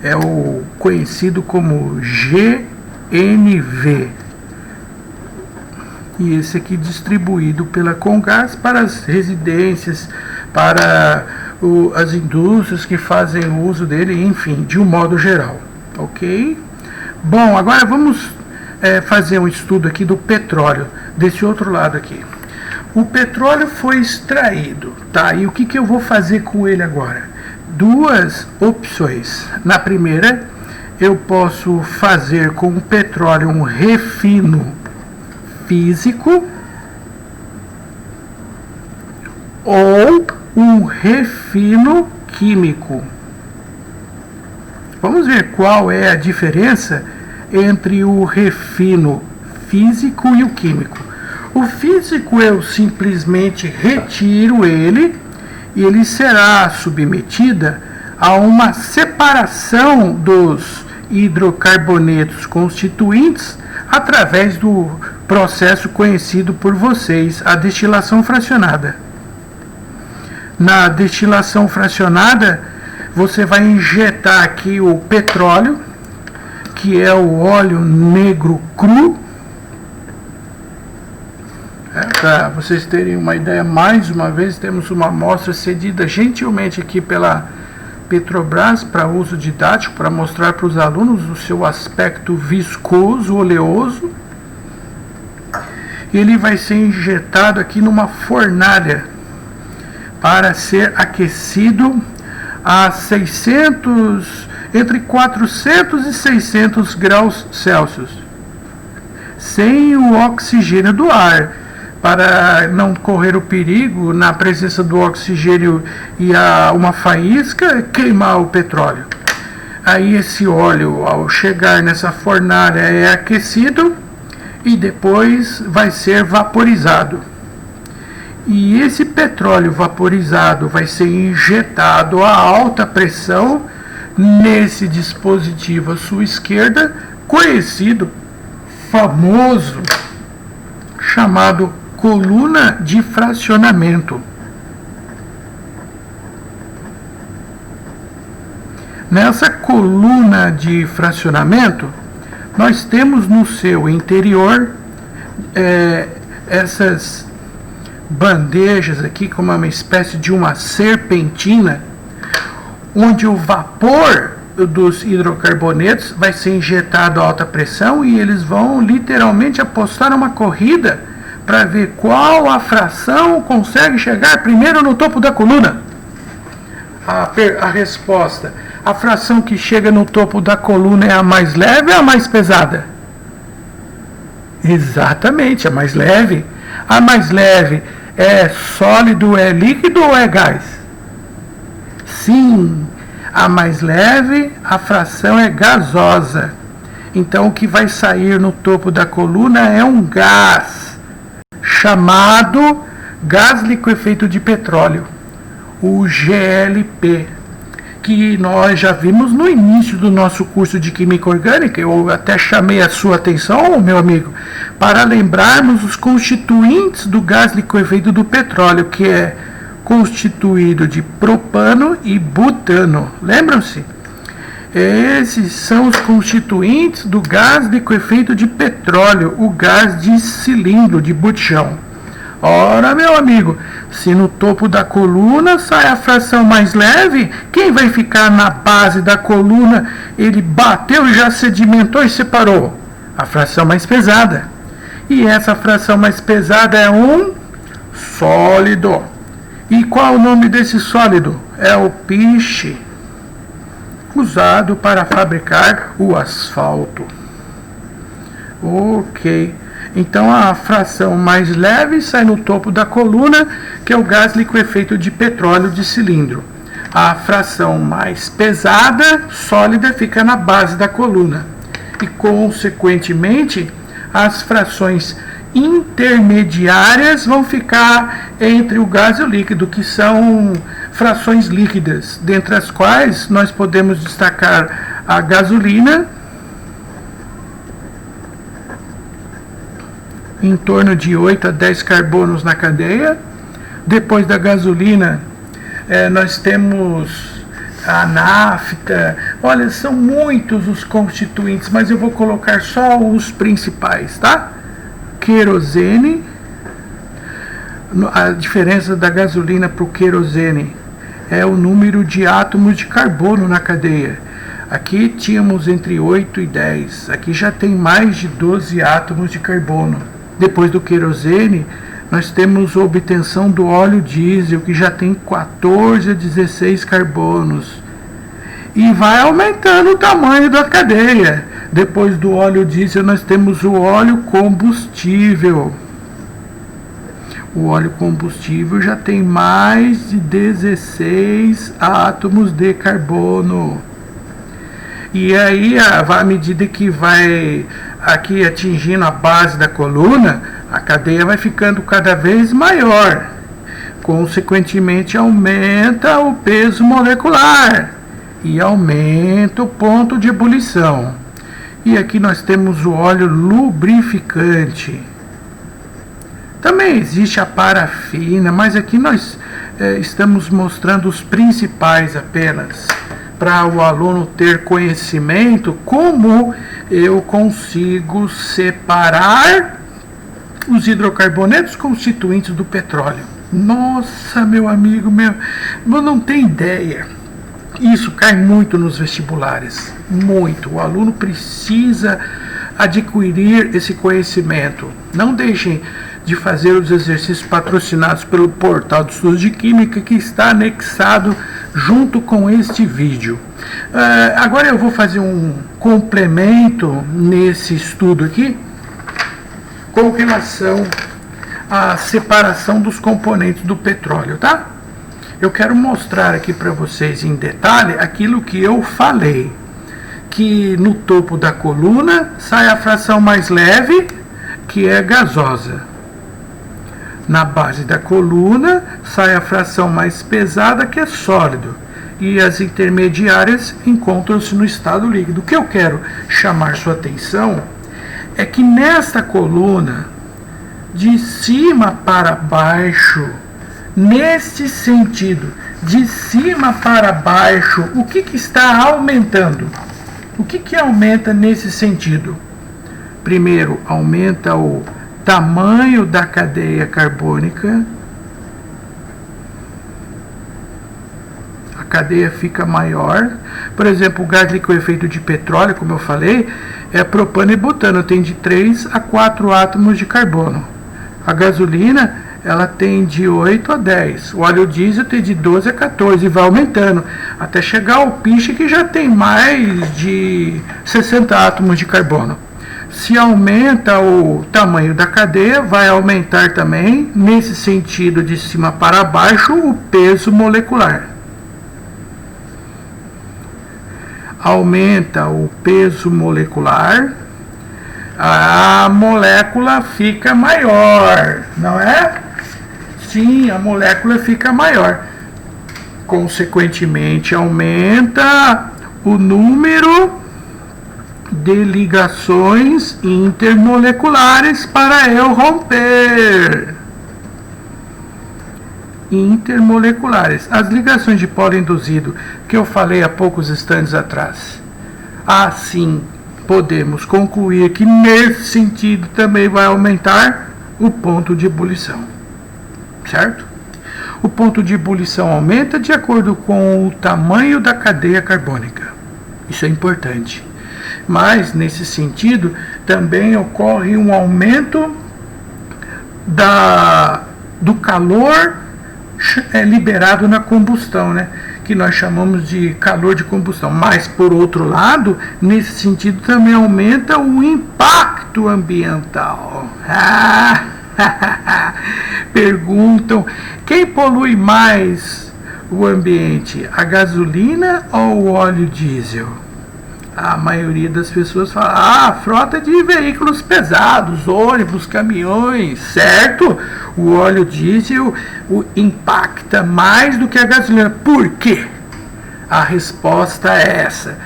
É o conhecido como GNV. E esse aqui distribuído pela Comgás para as residências, para as indústrias que fazem uso dele, enfim, de um modo geral. Ok? Bom, agora vamos fazer um estudo aqui do petróleo, desse outro lado aqui. O petróleo foi extraído, tá? E o que eu vou fazer com ele agora? duas opções. Na primeira, eu posso fazer com o petróleo um refino físico ou um refino químico. Vamos ver qual é a diferença entre o refino físico e o químico. O físico eu simplesmente retiro ele e ele será submetida a uma separação dos hidrocarbonetos constituintes através do processo conhecido por vocês, a destilação fracionada. Na destilação fracionada, você vai injetar aqui o petróleo, que é o óleo negro cru. Para vocês terem uma ideia, mais uma vez temos uma amostra cedida gentilmente aqui pela Petrobras para uso didático, para mostrar para os alunos o seu aspecto viscoso, oleoso. Ele vai ser injetado aqui numa fornalha para ser aquecido a entre 400 e 600 graus Celsius, sem o oxigênio do ar, para não correr o perigo, na presença do oxigênio e uma faísca, queimar o petróleo. Aí esse óleo, ao chegar nessa fornalha, é aquecido e depois vai ser vaporizado. E esse petróleo vaporizado vai ser injetado a alta pressão nesse dispositivo à sua esquerda, conhecido, famoso, chamado coluna de fracionamento. Nessa coluna de fracionamento, nós temos no seu interior essas bandejas aqui, como uma espécie de uma serpentina, onde o vapor dos hidrocarbonetos vai ser injetado a alta pressão e eles vão literalmente apostar uma corrida para ver qual a fração consegue chegar primeiro no topo da coluna. A resposta: a fração que chega no topo da coluna é a mais leve ou a mais pesada? Exatamente, a mais leve. A mais leve é sólido, é líquido ou é gás? Sim, a mais leve, a fração é gasosa. Então o que vai sair no topo da coluna é um gás, chamado gás liquefeito de petróleo, o GLP, que nós já vimos no início do nosso curso de Química Orgânica. Eu até chamei a sua atenção, meu amigo, para lembrarmos os constituintes do gás liquefeito do petróleo, que é constituído de propano e butano. Lembram-se? Esses são os constituintes do gás liquefeito de petróleo, o gás de cilindro, de botijão. Ora, meu amigo, se no topo da coluna sai a fração mais leve, quem vai ficar na base da coluna? Ele bateu e já sedimentou e separou. A fração mais pesada. E essa fração mais pesada é um sólido. E qual é o nome desse sólido? É o piche, usado para fabricar o asfalto. Ok. Então a fração mais leve sai no topo da coluna, que é o gás liquefeito de petróleo de cilindro. A fração mais pesada, sólida, fica na base da coluna. E consequentemente, as frações intermediárias vão ficar entre o gás e o líquido, que são frações líquidas, dentre as quais nós podemos destacar a gasolina, em torno de 8 a 10 carbonos na cadeia. Depois da gasolina, nós temos a nafta. Olha, são muitos os constituintes, mas eu vou colocar só os principais, tá? Querosene. A diferença da gasolina para o querosene é o número de átomos de carbono na cadeia. Aqui tínhamos entre 8 e 10. Aqui já tem mais de 12 átomos de carbono. Depois do querosene, nós temos a obtenção do óleo diesel, que já tem 14 a 16 carbonos. E vai aumentando o tamanho da cadeia. Depois do óleo diesel, nós temos o óleo combustível. O óleo combustível já tem mais de 16 átomos de carbono. E aí, à medida que vai aqui atingindo a base da coluna, a cadeia vai ficando cada vez maior. Consequentemente, aumenta o peso molecular e aumenta o ponto de ebulição. E aqui nós temos o óleo lubrificante. Também existe a parafina, mas aqui nós estamos mostrando os principais apenas, para o aluno ter conhecimento como eu consigo separar os hidrocarbonetos constituintes do petróleo. Nossa, meu amigo, não tem ideia. Isso cai muito nos vestibulares, muito. O aluno precisa adquirir esse conhecimento. Não deixem de fazer os exercícios patrocinados pelo portal de estudos de química, que está anexado junto com este vídeo. Agora eu vou fazer um complemento nesse estudo aqui com relação à separação dos componentes do petróleo, tá? Eu quero mostrar aqui para vocês em detalhe aquilo que eu falei, que no topo da coluna sai a fração mais leve, que é gasosa. Na base da coluna sai a fração mais pesada, que é sólido. E as intermediárias encontram-se no estado líquido. O que eu quero chamar sua atenção é que nesta coluna, de cima para baixo, neste sentido, de cima para baixo, o que está aumentando? O que aumenta nesse sentido? Primeiro, aumenta o tamanho da cadeia carbônica. A cadeia fica maior. Por exemplo, o gás liquefeito de petróleo, como eu falei, é propano e butano, tem de 3 a 4 átomos de carbono. A gasolina, ela tem de 8 a 10. O óleo diesel tem de 12 a 14 e vai aumentando até chegar ao piche, que já tem mais de 60 átomos de carbono. Se aumenta o tamanho da cadeia, vai aumentar também, nesse sentido de cima para baixo, o peso molecular. Aumenta o peso molecular, a molécula fica maior, não é? Sim, a molécula fica maior. Consequentemente, aumenta o número de ligações intermoleculares para eu romper. Intermoleculares. As ligações de polo induzido, que eu falei há poucos instantes atrás. Assim, podemos concluir que nesse sentido também vai aumentar o ponto de ebulição. Certo? O ponto de ebulição aumenta de acordo com o tamanho da cadeia carbônica. Isso é importante. Mas, nesse sentido, também ocorre um aumento do calor liberado na combustão, né? Que nós chamamos de calor de combustão. Mas, por outro lado, nesse sentido, também aumenta o impacto ambiental. Perguntam, quem polui mais o ambiente, a gasolina ou o óleo diesel? A maioria das pessoas fala, frota de veículos pesados, ônibus, caminhões, certo? O óleo diesel impacta mais do que a gasolina. Por quê? A resposta é essa.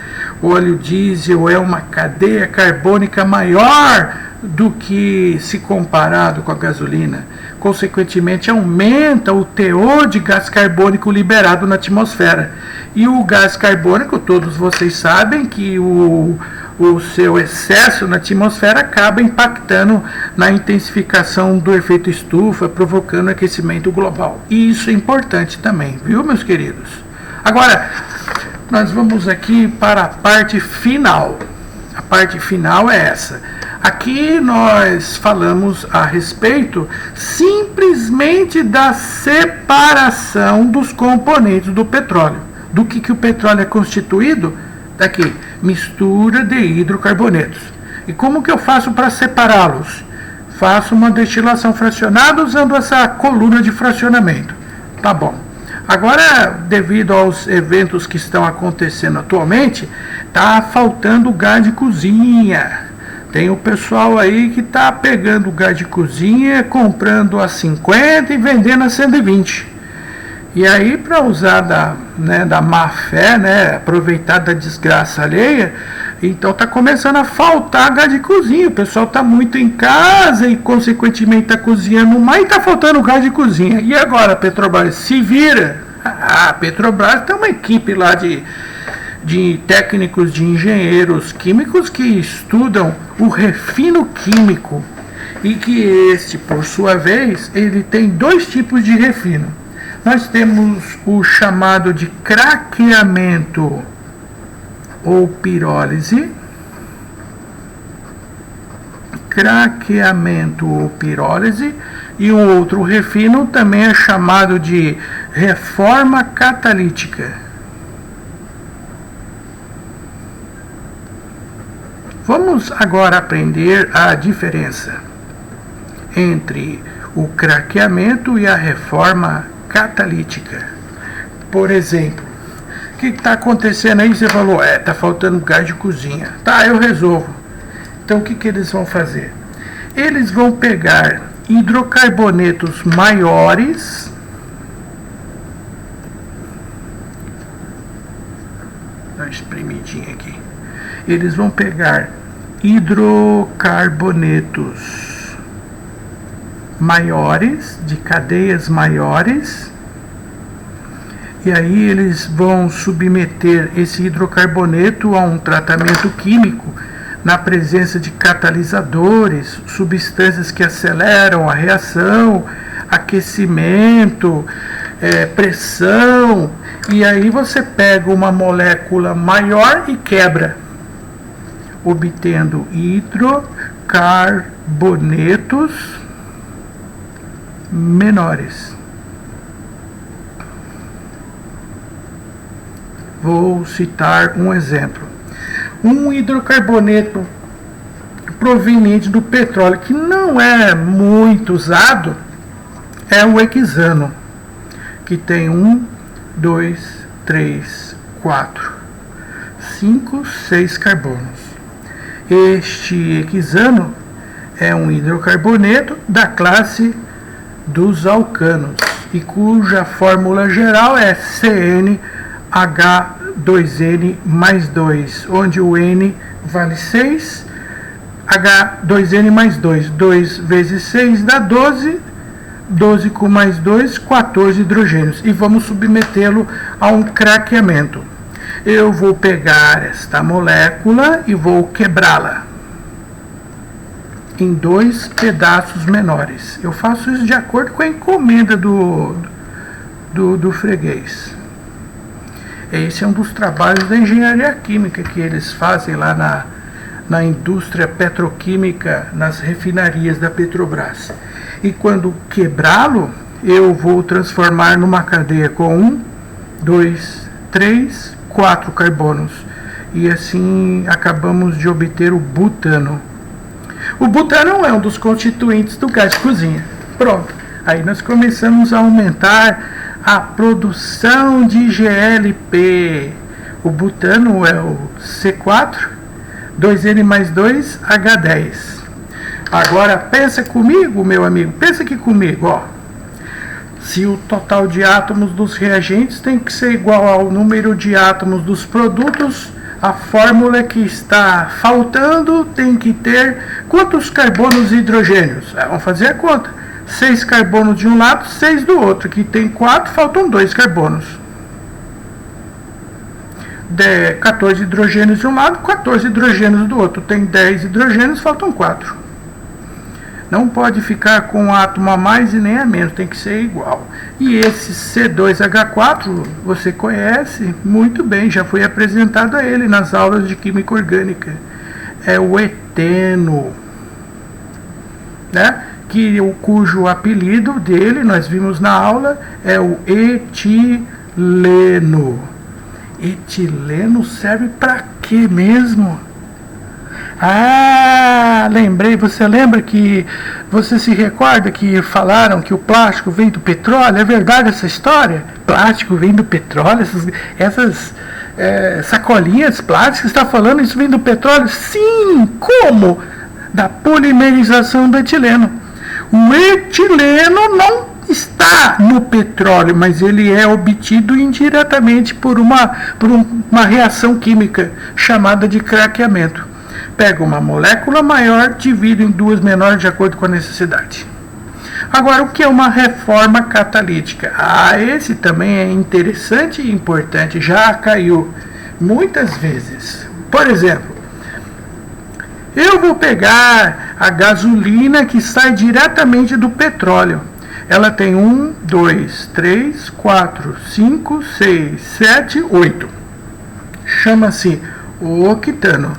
O óleo diesel é uma cadeia carbônica maior do que se comparado com a gasolina. Consequentemente, aumenta o teor de gás carbônico liberado na atmosfera. E o gás carbônico, todos vocês sabem que o seu excesso na atmosfera acaba impactando na intensificação do efeito estufa, provocando aquecimento global. E isso é importante também, viu, meus queridos? Agora, nós vamos aqui para a parte final. A parte final é essa. Aqui nós falamos a respeito simplesmente da separação dos componentes do petróleo. Do que o petróleo é constituído? Daqui, mistura de hidrocarbonetos. E como que eu faço para separá-los? Faço uma destilação fracionada usando essa coluna de fracionamento. Tá bom. Agora, devido aos eventos que estão acontecendo atualmente, tá faltando gás de cozinha. Tem o pessoal aí que tá pegando gás de cozinha, comprando a 50 e vendendo a 120. E aí, para usar da má fé, aproveitar da desgraça alheia, então tá começando a faltar gás de cozinha. O pessoal tá muito em casa e, consequentemente, tá cozinhando mais e tá faltando gás de cozinha. E agora, Petrobras, se vira? A Petrobras tem uma equipe lá de técnicos, de engenheiros químicos que estudam o refino químico. E que este, por sua vez, ele tem dois tipos de refino. Nós temos o chamado de craqueamento ou pirólise. Craqueamento ou pirólise. E o outro refino também é chamado de reforma catalítica. Vamos agora aprender a diferença entre o craqueamento e a reforma catalítica. Por exemplo, o que está acontecendo aí? Você falou, está faltando gás de cozinha. Tá, eu resolvo. Então o que eles vão fazer? Eles vão pegar hidrocarbonetos maiores, dá uma espremidinha aqui. Eles vão pegar hidrocarbonetos maiores, de cadeias maiores, e aí eles vão submeter esse hidrocarboneto a um tratamento químico na presença de catalisadores, substâncias que aceleram a reação, aquecimento, pressão, e aí você pega uma molécula maior e quebra, obtendo hidrocarbonetos menores. Vou citar um exemplo. Um hidrocarboneto proveniente do petróleo que não é muito usado é o hexano, que tem 1, 2, 3, 4, 5, 6 carbonos. Este hexano é um hidrocarboneto da classe dos alcanos e cuja fórmula geral é CnH2n mais 2, onde o N vale 6, H2n mais 2, 2 vezes 6 dá 12, 12 com mais 2, 14 hidrogênios, e vamos submetê-lo a um craqueamento. Eu vou pegar esta molécula e vou quebrá-la em dois pedaços menores. Eu faço isso de acordo com a encomenda do freguês. Esse é um dos trabalhos da engenharia química que eles fazem lá na indústria petroquímica, nas refinarias da Petrobras. E quando quebrá-lo, eu vou transformar numa cadeia com 1, 2, 3, 4 carbonos. E assim acabamos de obter o butano. O butano é um dos constituintes do gás de cozinha. Pronto. Aí nós começamos a aumentar a produção de GLP. O butano é o C4, 2N mais 2, H10. Agora pensa comigo, meu amigo, pensa aqui comigo, ó. Se o total de átomos dos reagentes tem que ser igual ao número de átomos dos produtos, a fórmula que está faltando tem que ter quantos carbonos e hidrogênios? Vamos fazer a conta. 6 carbonos de um lado, 6 do outro. Aqui tem 4, faltam 2 carbonos. 14 hidrogênios de um lado, 14 hidrogênios do outro. Tem 10 hidrogênios, faltam 4. Não pode ficar com um átomo a mais e nem a menos, tem que ser igual. E esse C2H4 você conhece muito bem, já foi apresentado a ele nas aulas de Química Orgânica. É o eteno. né, cujo apelido dele, nós vimos na aula, é o etileno. Etileno serve para quê mesmo? Ah, lembrei, você lembra que, você se recorda que falaram que o plástico vem do petróleo? É verdade essa história? Plástico vem do petróleo? Essas sacolinhas plásticas, está falando isso vem do petróleo? Sim, como? Da polimerização do etileno. O etileno não está no petróleo, mas ele é obtido indiretamente por uma reação química chamada de craqueamento. Pega uma molécula maior, divide em duas menores de acordo com a necessidade. Agora, o que é uma reforma catalítica? Esse também é interessante e importante, já caiu muitas vezes. Por exemplo, eu vou pegar a gasolina que sai diretamente do petróleo. Ela tem 1, 2, 3, 4, 5, 6, 7, 8. Chama-se octano.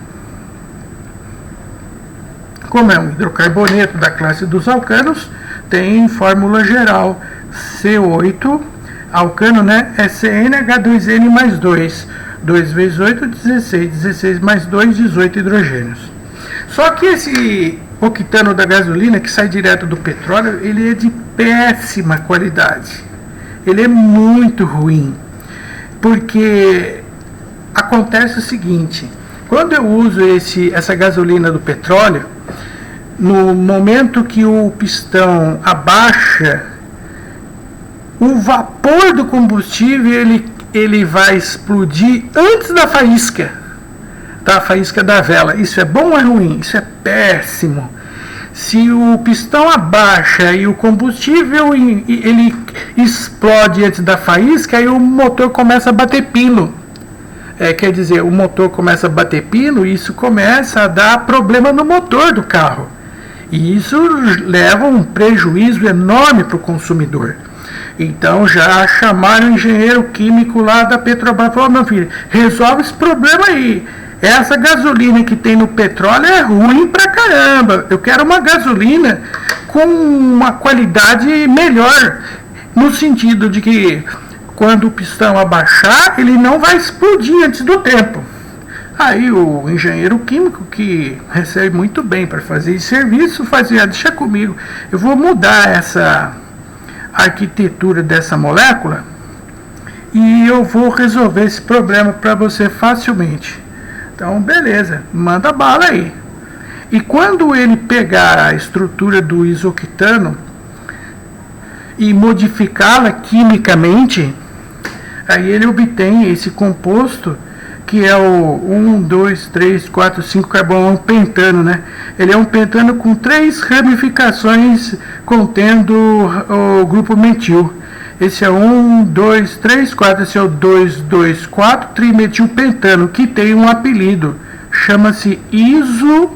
Como é um hidrocarboneto da classe dos alcanos, tem fórmula geral C8, alcano, né? É CnH2n mais 2. 2 vezes 8, 16. 16 mais 2, 18 hidrogênios. Só que esse octano da gasolina, que sai direto do petróleo, ele é de péssima qualidade. Ele é muito ruim. Porque acontece o seguinte: quando eu uso essa gasolina do petróleo, no momento que o pistão abaixa, o vapor do combustível ele vai explodir antes da faísca da vela. Isso é bom ou é ruim? Isso é péssimo. Se o pistão abaixa e o combustível ele explode antes da faísca, aí o motor começa a bater pino. Quer dizer, o motor começa a bater pino e isso começa a dar problema no motor do carro. E isso leva um prejuízo enorme para o consumidor. Então já chamaram o engenheiro químico lá da Petrobras e falaram: meu filho, resolve esse problema aí. Essa gasolina que tem no petróleo é ruim pra caramba. Eu quero uma gasolina com uma qualidade melhor, no sentido de que quando o pistão abaixar, ele não vai explodir antes do tempo. Aí o engenheiro químico, que recebe muito bem para fazer esse serviço, fazia: deixa comigo, eu vou mudar essa arquitetura dessa molécula e eu vou resolver esse problema para você facilmente. Então, beleza, manda bala aí. E quando ele pegar a estrutura do isoctano e modificá-la quimicamente, aí ele obtém esse composto que é o 1, 2, 3, 4, 5 carbono, um pentano, né? Ele é um pentano com 3 ramificações contendo o grupo metil. Esse é 1, 2, 3, 4, esse é o 2, 2, 4, trimetilpentano, que tem um apelido, chama-se isooctano.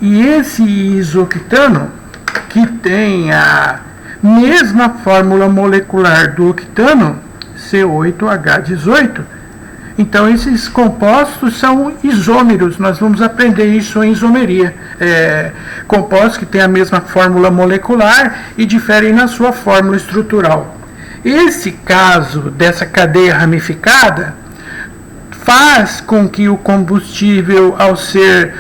E esse isoctano, que tem a mesma fórmula molecular do octano, C8H18, então esses compostos são isômeros. Nós vamos aprender isso em isomeria. Compostos que têm a mesma fórmula molecular e diferem na sua fórmula estrutural. Esse caso dessa cadeia ramificada faz com que o combustível, ao ser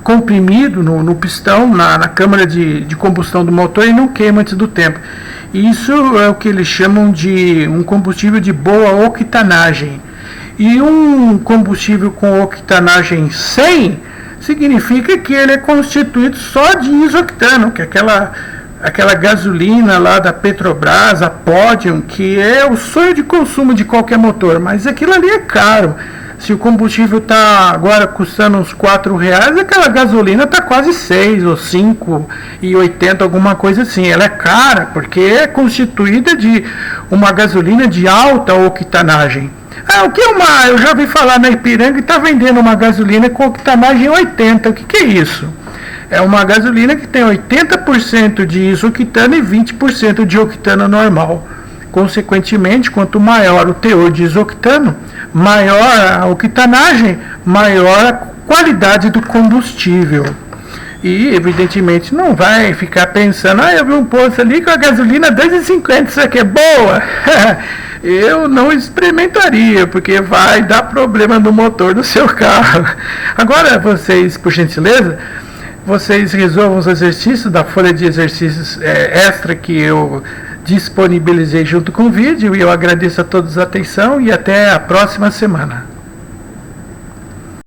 comprimido no pistão, na câmara de combustão do motor, e não queima antes do tempo. Isso é o que eles chamam de um combustível de boa octanagem. E um combustível com octanagem 100 significa que ele é constituído só de isoctano, que é aquela gasolina lá da Petrobras, a Podium, que é o sonho de consumo de qualquer motor, mas aquilo ali é caro. Se o combustível está agora custando uns R$4, aquela gasolina está quase 6 ou 5,80, alguma coisa assim. Ela é cara porque é constituída de uma gasolina de alta octanagem. O que é eu já ouvi falar na Ipiranga que está vendendo uma gasolina com octanagem 80. O que é isso? É uma gasolina que tem 80% de isoctano e 20% de octano normal. Consequentemente, quanto maior o teor de isoctano, maior a octanagem, maior qualidade do combustível. E, evidentemente, não vai ficar pensando, eu vi um posto ali com a gasolina 2,50, isso aqui é boa. Eu não experimentaria, porque vai dar problema no motor do seu carro. Agora, vocês, por gentileza, vocês resolvam os exercícios da folha de exercícios extra que eu disponibilizei junto com o vídeo, e eu agradeço a todos a atenção e até a próxima semana.